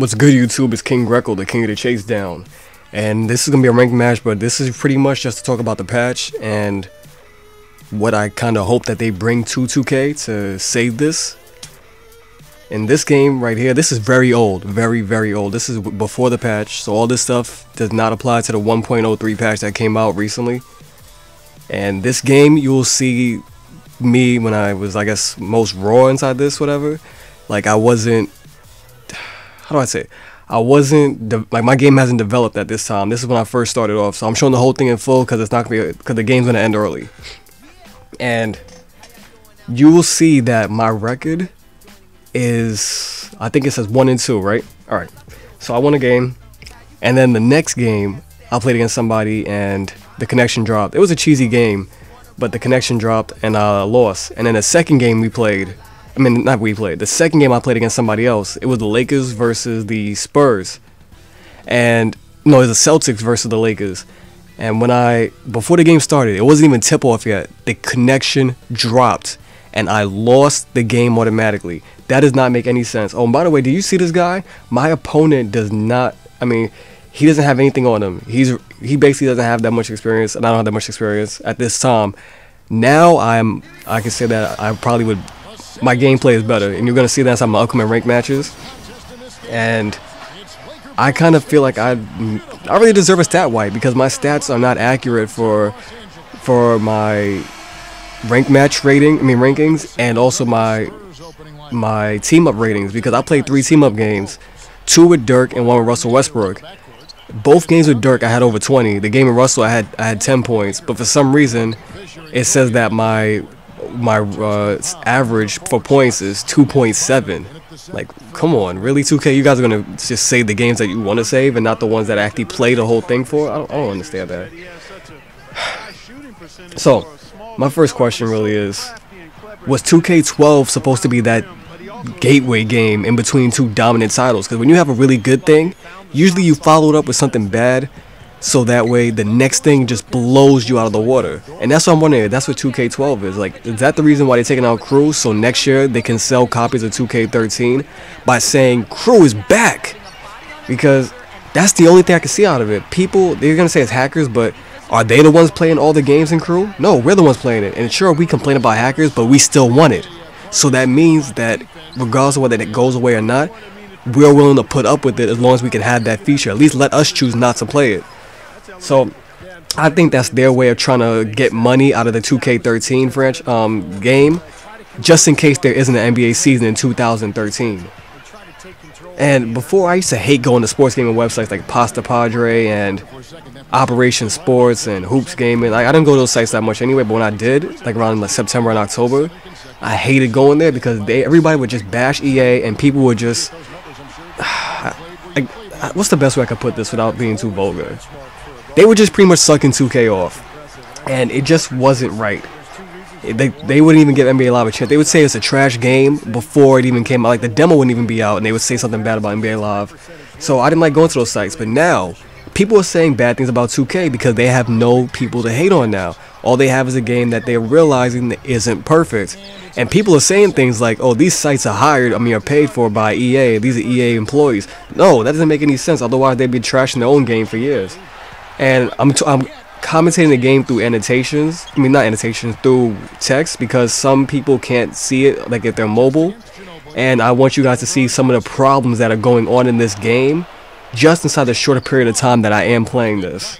What's good, YouTube? It's King Greco, the king of the chase down. And this is going to be a ranked match, but this is pretty much just to talk about the patch and what I kind of hope that they bring to 2K to save this. In this game right here, this is very old, very old. This is before the patch, so all this stuff does not apply to the 1.03 patch that came out recently. And this game, you will see me when I was, I guess, most raw inside this, whatever. Like, I wasn't... How do I say it? I wasn't like, my game hasn't developed at this time. This is when I first started off, so I'm showing the whole thing in full because it's not gonna be, because the game's gonna end early. And you will see that my record is, I think it says 1 and 2, right? All right. So I won a game, and then the next game I played against somebody, and the connection dropped. It was a cheesy game, but the connection dropped, and I lost. And then the second game we played. I mean, not we played. The second game I played against somebody else. It was the Lakers versus the Spurs. And, no, it was the Celtics versus the Lakers. And before the game started, it wasn't even tip-off yet. The connection dropped. And I lost the game automatically. That does not make any sense. Oh, and by the way, do you see this guy? My opponent does not, I mean, he doesn't have anything on him. He basically doesn't have that much experience, and I don't have that much experience at this time. Now, I can say that I probably would... My gameplay is better, and you're going to see that inside my upcoming ranked matches. And I kind of feel like I really deserve a stat wipe because my stats are not accurate for my ranked match rankings, and also my team up ratings, because I played 3 team up games, 2 with Dirk and 1 with Russell Westbrook. Both games with Dirk I had over 20. The game with Russell I had 10 points, but for some reason it says that my average for points is 2.7. Like, come on, really, 2K? You guys are gonna just save the games that you want to save and not the ones that actually play the whole thing for? I don't understand that. So, my first question really is, was 2K12 supposed to be that gateway game in between 2 dominant titles? Because when you have a really good thing, usually you follow it up with something bad, so that way the next thing just blows you out of the water. And that's what I'm wondering, that's what 2K12 is. Like, is that the reason why they're taking out Crew, so next year they can sell copies of 2K13 by saying Crew is back? Because that's the only thing I can see out of it. People, they're going to say it's hackers, but are they the ones playing all the games in Crew? No, we're the ones playing it. And sure, we complain about hackers, but we still want it. So that means that regardless of whether it goes away or not, we're willing to put up with it as long as we can have that feature. At least let us choose not to play it. So I think that's their way of trying to get money out of the 2K13 game, just in case there isn't an NBA season in 2013. And before, I used to hate going to sports gaming websites like Pasta Padre and Operation Sports and Hoops Gaming. Like, I didn't go to those sites that much anyway, but when I did, like around September and October, I hated going there because everybody would just bash EA, and people would just... what's the best way I could put this without being too vulgar? They were just pretty much sucking 2K off, and it just wasn't right. They wouldn't even give NBA Live a chance. They would say it's a trash game before it even came out. Like, the demo wouldn't even be out, and they would say something bad about NBA Live. So I didn't like going to those sites. But now, people are saying bad things about 2K because they have no people to hate on now. All they have is a game that they're realizing that isn't perfect. And people are saying things like, oh, these sites are paid for by EA. These are EA employees. No, that doesn't make any sense. Otherwise, they'd be trashing their own game for years. And I'm commentating the game through annotations. I mean, not annotations, through text, because some people can't see it, like if they're mobile. And I want you guys to see some of the problems that are going on in this game just inside the shorter period of time that I am playing this.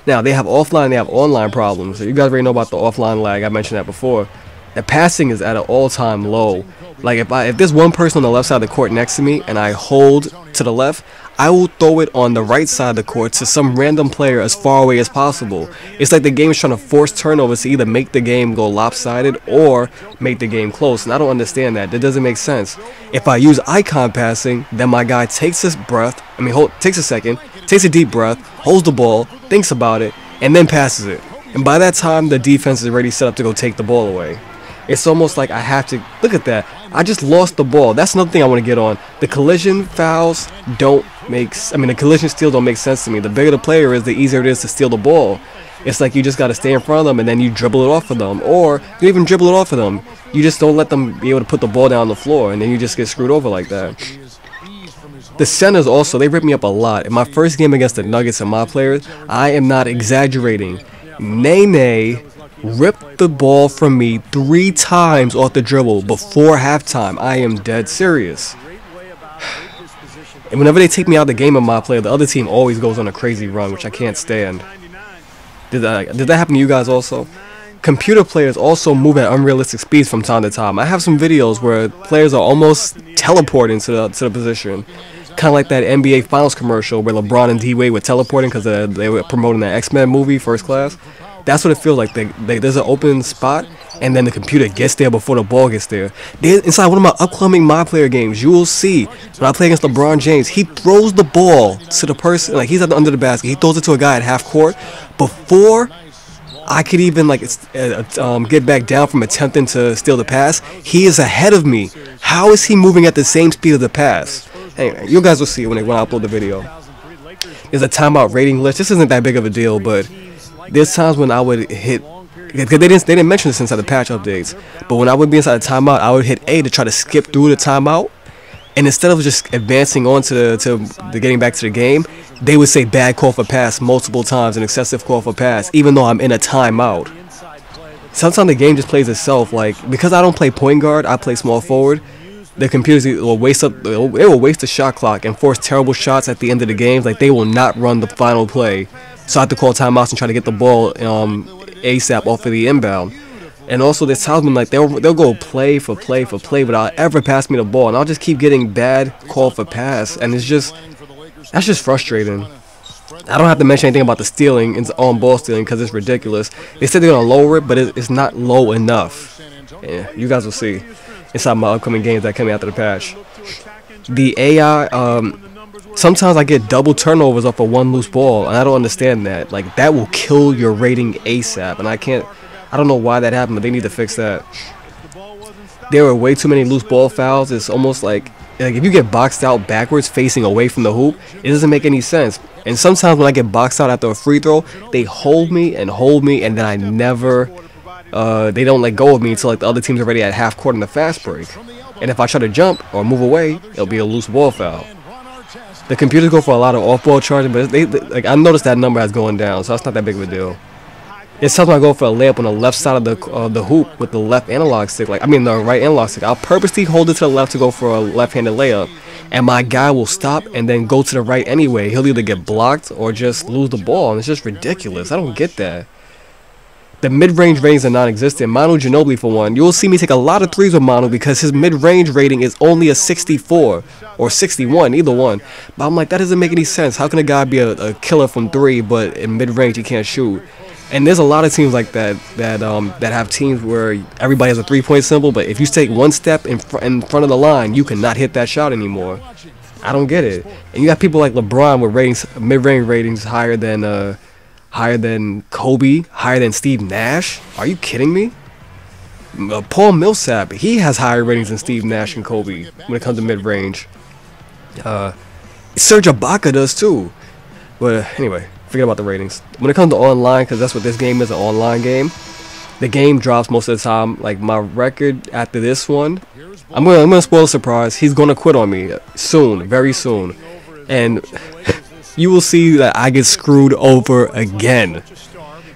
Now, they have offline and they have online problems. So you guys already know about the offline lag. I mentioned that before. The passing is at an all-time low. Like, if there's one person on the left side of the court next to me and I hold to the left, I will throw it on the right side of the court to some random player as far away as possible. It's like the game is trying to force turnovers to either make the game go lopsided or make the game close, and I don't understand that. That doesn't make sense. If I use icon passing, then my guy takes his breath, takes a second, takes a deep breath, holds the ball, thinks about it, and then passes it. And by that time, the defense is already set up to go take the ball away. It's almost like I have to, look at that, I just lost the ball. That's another thing I want to get on. The collision fouls don't make, the collision steals don't make sense to me. The bigger the player is, the easier it is to steal the ball. It's like you just got to stay in front of them and then you dribble it off of them. Or you even dribble it off of them. You just don't let them be able to put the ball down on the floor, and then you just get screwed over like that. The centers also, they ripped me up a lot. In my first game against the Nuggets and my players, I am not exaggerating. Nene ripped the ball from me 3 times off the dribble before halftime. I am dead serious. And whenever they take me out of the game of my player, the other team always goes on a crazy run, which I can't stand. Did that happen to you guys also? Computer players also move at unrealistic speeds from time to time. I have some videos where players are almost teleporting to the position. Kind of like that NBA Finals commercial where LeBron and D-Wade were teleporting because they were promoting that X-Men movie, First Class. That's what it feels like. There's an open spot, and then the computer gets there before the ball gets there. Inside one of my upcoming My Player games, you will see when I play against LeBron James, he throws the ball to the person, like he's under the basket. He throws it to a guy at half court before I could even get back down from attempting to steal the pass. He is ahead of me. How is he moving at the same speed of the pass? Anyway, you guys will see when I upload the video. There's a timeout rating list. This isn't that big of a deal, but there's times when I would hit, because they didn't mention this inside the patch updates, but when I would be inside the timeout, I would hit A to try to skip through the timeout, and instead of just advancing on to getting back to the game, they would say bad call for pass multiple times, an excessive call for pass, even though I'm in a timeout. Sometimes the game just plays itself, like, because I don't play point guard, I play small forward. The computers will waste the shot clock and force terrible shots at the end of the games. Like, they will not run the final play, so I have to call timeouts and try to get the ball ASAP off of the inbound. And also there's times when like they'll go play for play without ever pass me the ball, and I'll just keep getting bad call for pass, and that's just frustrating. I don't have to mention anything about the stealing and on ball stealing because it's ridiculous. They said they're gonna lower it, but it's not low enough. Yeah, you guys will see inside my upcoming games that coming after the patch. The AI, sometimes I get double turnovers off of one loose ball, and I don't understand that. Like, that will kill your rating ASAP, and I don't know why that happened, but they need to fix that. There are way too many loose ball fouls. It's almost like if you get boxed out backwards facing away from the hoop, it doesn't make any sense. And sometimes when I get boxed out after a free throw, they hold me, and then I never, they don't let go of me until like the other team's already at half court in the fast break. And if I try to jump or move away, it'll be a loose ball foul. The computers go for a lot of off-ball charging, but like I noticed that number has going down, so that's not that big of a deal. It's sometimes I go for a layup on the left side of the hoop with the left analog stick, the right analog stick. I'll purposely hold it to the left to go for a left-handed layup, and my guy will stop and then go to the right anyway. He'll either get blocked or just lose the ball, and it's just ridiculous. I don't get that. The mid-range ratings are non-existent. Manu Ginobili, for one, you'll see me take a lot of threes with Manu because his mid-range rating is only a 64 or 61, either one. But I'm like, that doesn't make any sense. How can a guy be a killer from 3, but in mid-range he can't shoot? And there's a lot of teams like that have teams where everybody has a three-point symbol, but if you take one step in front of the line, you cannot hit that shot anymore. I don't get it. And you got people like LeBron with mid-range ratings higher than Kobe, higher than Steve Nash. Are you kidding me? Paul Millsap, he has higher ratings than Steve Nash and Kobe when it comes to mid-range. Serge Ibaka does too. But anyway, forget about the ratings. When it comes to online, because that's what this game is, an online game, the game drops most of the time. Like, my record after this one, I'm gonna spoil a surprise. He's gonna quit on me soon, very soon, and you will see that I get screwed over again,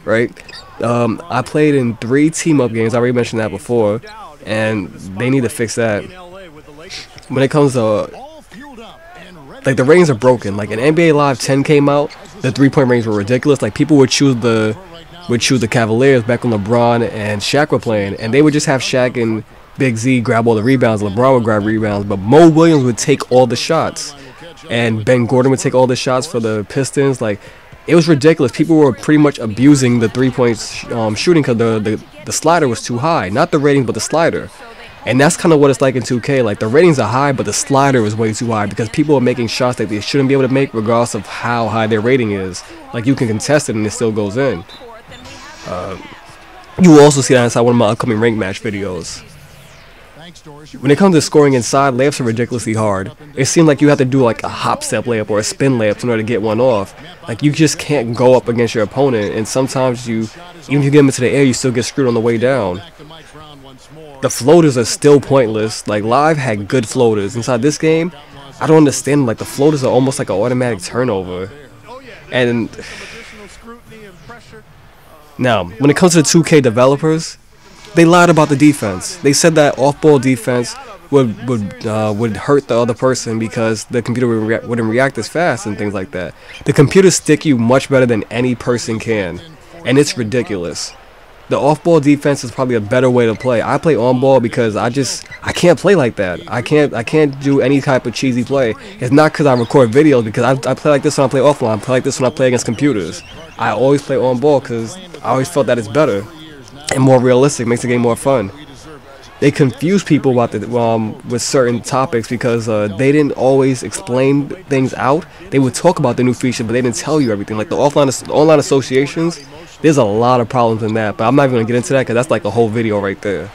right? I played in 3 team-up games. I already mentioned that before, and they need to fix that. When it comes to, like, the ratings are broken. Like, in NBA Live 10 came out, the 3-point range were ridiculous. Like, people would choose the Cavaliers back when LeBron and Shaq were playing, and they would just have Shaq and Big Z grab all the rebounds. LeBron would grab rebounds, but Mo Williams would take all the shots, and Ben Gordon would take all the shots for the Pistons. Like, it was ridiculous. People were pretty much abusing the 3-point shooting because the slider was too high. Not the rating, but the slider. And that's kind of what it's like in 2K. Like, the ratings are high, but the slider is way too high because people are making shots that they shouldn't be able to make regardless of how high their rating is. Like, you can contest it and it still goes in. You will also see that inside one of my upcoming rank match videos. When it comes to scoring inside, layups are ridiculously hard. It seems like you have to do like a hop step layup or a spin layup in order to get one off. Like, you just can't go up against your opponent, and sometimes even if you get them into the air, you still get screwed on the way down. The floaters are still pointless. Like, Live had good floaters. Inside this game, I don't understand. Like the floaters are almost like an automatic turnover. And now, when it comes to the 2K developers, they lied about the defense. They said that off-ball defense would hurt the other person because the computer wouldn't react as fast and things like that. The computers stick you much better than any person can, and it's ridiculous. The off-ball defense is probably a better way to play. I play on-ball because I can't play like that. I can't do any type of cheesy play. It's not because I record videos, because I play like this when I play offline. I play like this when I play against computers. I always play on-ball because I always felt that it's better and more realistic, makes the game more fun. They confuse people about with certain topics because they didn't always explain things out. They would talk about the new feature, but they didn't tell you everything. Like the online associations, there's a lot of problems in that, but I'm not even going to get into that because that's like a whole video right there.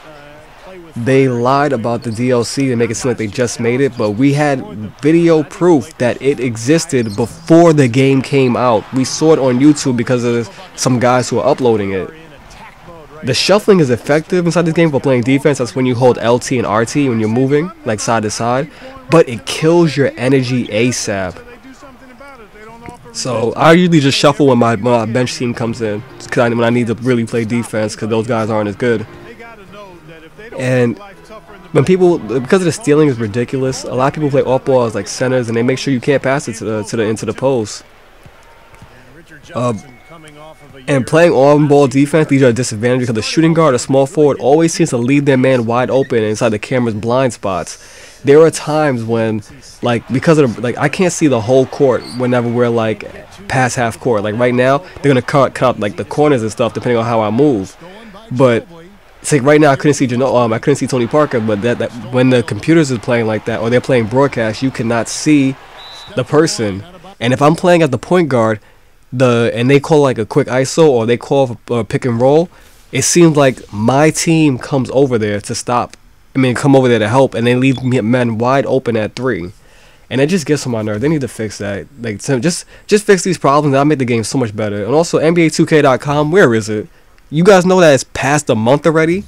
They lied about the DLC to make it seem like they just made it, but we had video proof that it existed before the game came out. We saw it on YouTube because of some guys who are uploading it. The shuffling is effective inside this game for playing defense. That's when you hold LT and RT when you're moving, like side to side. But it kills your energy ASAP. So I usually just shuffle when my bench team comes in, when I need to really play defense because those guys aren't as good. And when people, because of the stealing is ridiculous, a lot of people play off ball as like centers, and they make sure you can't pass it into the post. And playing on-ball defense, these are a disadvantage because the shooting guard or small forward always seems to leave their man wide open inside the camera's blind spots. There are times when, like, because of the, like, I can't see the whole court whenever we're like past half court. Like right now, they're gonna cut up like the corners and stuff depending on how I move. But it's like right now I couldn't see I couldn't see Tony Parker. But that when the computers is playing like that or they're playing broadcast, you cannot see the person. And if I'm playing at the point guard, and they call like a quick ISO or they call for a pick and roll, it seems like my team comes over there to stop. Come over there to help, and they leave men wide open at 3, and it just gets on my nerve. They need to fix that. Like, so just fix these problems. That'll make the game so much better. And also, NBA2K.com, where is it? You guys know that it's past a month already.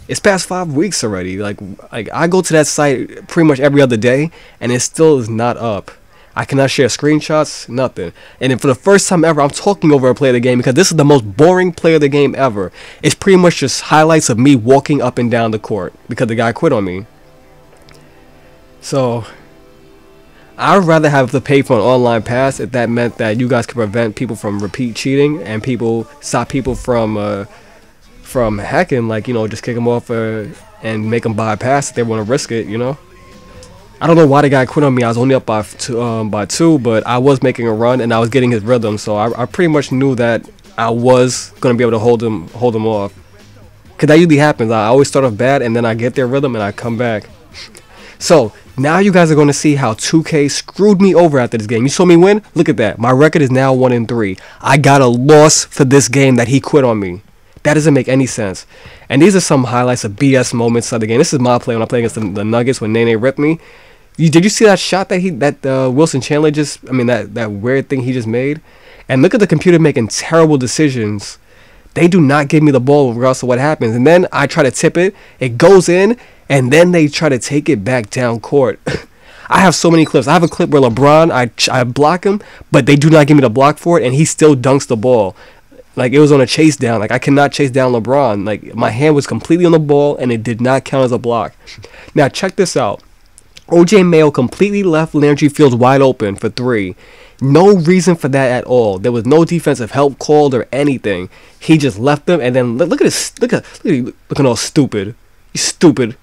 It's past 5 weeks already. Like I go to that site pretty much every other day, and it still is not up. I cannot share screenshots, nothing. And then for the first time ever, I'm talking over a play of the game because this is the most boring play of the game ever. It's pretty much just highlights of me walking up and down the court because the guy quit on me. So I would rather have to pay for an online pass if that meant that you guys could prevent people from repeat cheating and stop people from hacking, like, you know, just kick them off and make them buy a pass if they want to risk it, you know. I don't know why the guy quit on me. I was only up by two, but I was making a run and I was getting his rhythm, so I pretty much knew that I was gonna be able to hold him off. Cause that usually happens. I always start off bad and then I get their rhythm and I come back. So now you guys are gonna see how 2K screwed me over after this game. You saw me win. Look at that. My record is now 1-3. I got a loss for this game that he quit on me. That doesn't make any sense. And these are some highlights of BS moments of the game. This is my play when I play against the Nuggets when Nene ripped me. Did you see that shot that Wilson Chandler that weird thing he just made? And look at the computer making terrible decisions. They do not give me the ball regardless of what happens. And then I try to tip it. It goes in. And then they try to take it back down court. I have so many clips. I have a clip where LeBron, I block him, but they do not give me the block for it. And he still dunks the ball. Like, it was on a chase down. Like, I cannot chase down LeBron. Like, my hand was completely on the ball. And it did not count as a block. Now, check this out. OJ Mayo completely left Landry Fields wide open for 3. No reason for that at all. There was no defensive help called or anything. He just left them, and then look at this. Looking all stupid. He's stupid.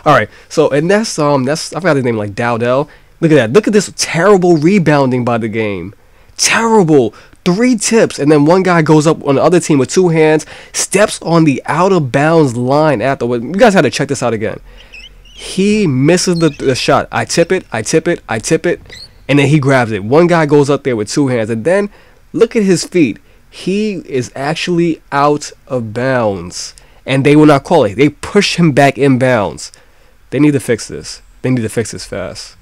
All right. So and that's I forgot his name, like Dowdell. Look at that. Look at this terrible rebounding by the game. Terrible. 3 tips, and then one guy goes up on the other team with 2 hands, steps on the out of bounds line afterward. You guys had to check this out again. He misses the shot. I tip it, and then he grabs it. One guy goes up there with 2 hands, and then look at his feet. He is actually out of bounds, and they will not call it. They push him back in bounds. They need to fix this. They need to fix this fast.